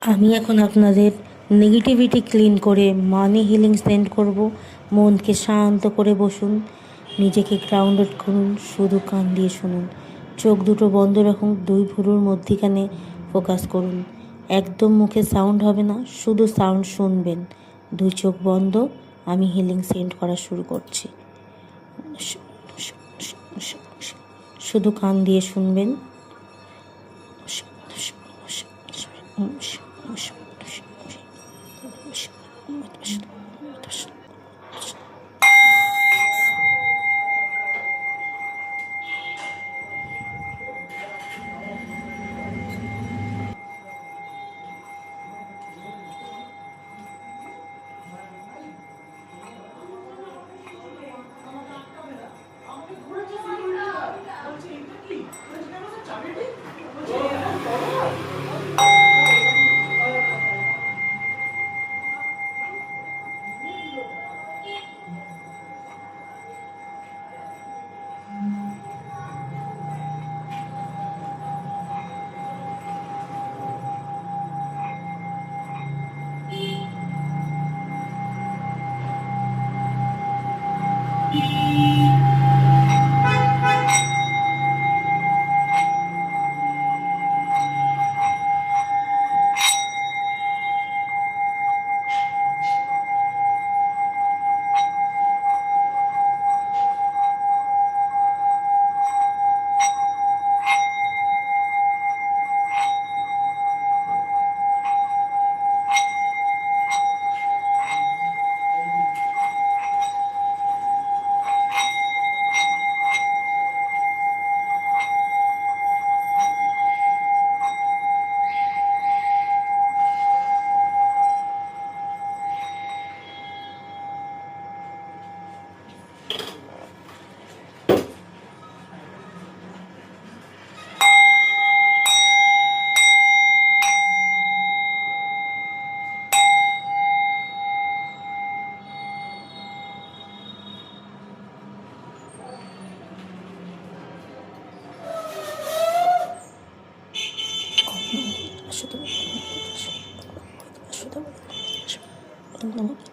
আমি এখন আপনাদের নেগেটিভিটি ক্লিন করে মানি হিলিং সেন্ড করব। মনকে শান্ত করে বসুন, নিজেকে গ্রাউন্ডেড করুন, শুধু কান দিয়ে শুনুন। চোখ দুটো বন্ধ রাখুন, দুই ভুরুর মধ্যিখানে ফোকাস করুন। একদম মুখে সাউন্ড হবে না, শুধু সাউন্ড শুনবেন। দুই চোখ বন্ধ, আমি হিলিং সেন্ড করা শুরু করছি। শুধু কান দিয়ে শুনবেন। শুধু